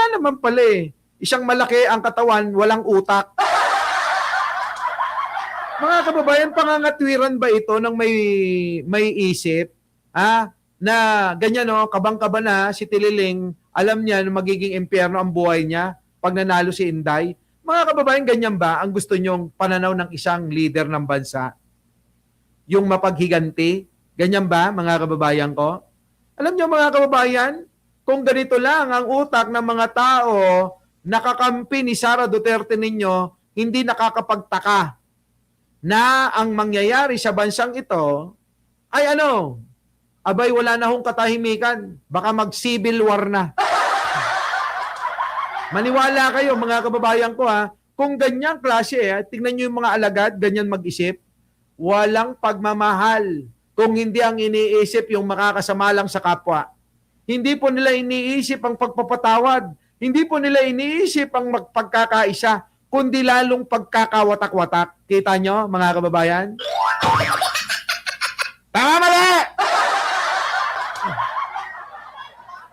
wala naman pala eh. Isang malaki ang katawan, walang utak. Mga kababayan, pangangatwiran ba ito ng may isip? Na ganyan no, kabang-kaba na si Tililing, alam niya na magiging impyerno ang buhay niya pag nanalo si Inday. Mga kababayan, ganyan ba ang gusto nyong pananaw ng isang leader ng bansa? Yung mapaghiganti? Ganyan ba, mga kababayan ko? Alam niyo mga kababayan, kung ganito lang ang utak ng mga tao nakakampi ni Sara Duterte ninyo, hindi nakakapagtaka na ang mangyayari sa bansang ito ay ano, abay wala na hong katahimikan, baka mag-civil war na. Maniwala kayo mga kababayan ko kung ganyang klase tingnan nyo yung mga alagad, ganyan mag-isip, walang pagmamahal kung hindi ang iniisip yung makakasama lang sa kapwa. Hindi po nila iniisip ang pagpapatawad, hindi po nila iniisip ang magpagkakaisa, kundi lalong pagkakawatak-watak. Kita nyo, mga kababayan? Tama mali!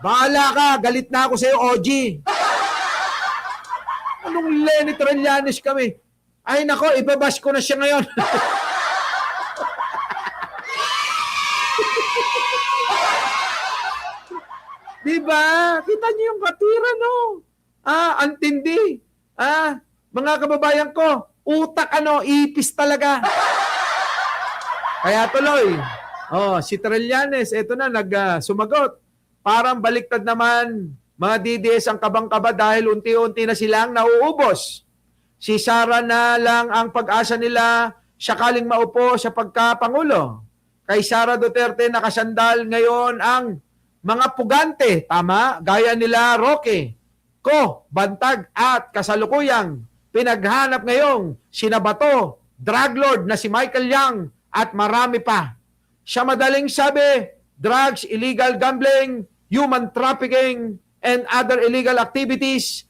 Bahala ka, galit na ako sa'yo, OG. Anong Lenny Trillanes kami? Ay nako, ibabash ko na siya ngayon. Diba? Kita niyo yung katira, no? Antindi. Mga kababayan ko, utak ipis talaga. Kaya tuloy, si Trillanes, eto na, sumagot. Parang baliktad naman, mga DDS ang kabang-kaba dahil unti-unti na silang nauubos. Si Sara na lang ang pag-asa nila sakaling maupo sa pagkapangulo. Kay Sara Duterte nakasandal ngayon ang mga pugante, tama, gaya nila Roque, Ko, Bantag at kasalukuyang pinaghanap ngayong sinabato, drug lord na si Michael Yang at marami pa. Siya madaling sabi, drugs, illegal gambling, human trafficking, and other illegal activities,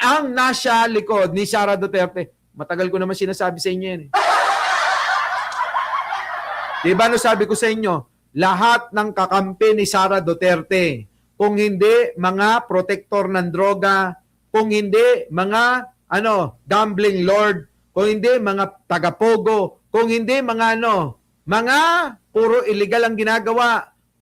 ang nasa likod ni Sara Duterte. Matagal ko naman sinasabi sa inyo yan. Diba no sabi ko sa inyo, lahat ng kakampi ni Sara Duterte, kung hindi mga protector ng droga, kung hindi mga gambling lord, kung hindi mga tagapogo, kung hindi mga mga puro illegal ang ginagawa,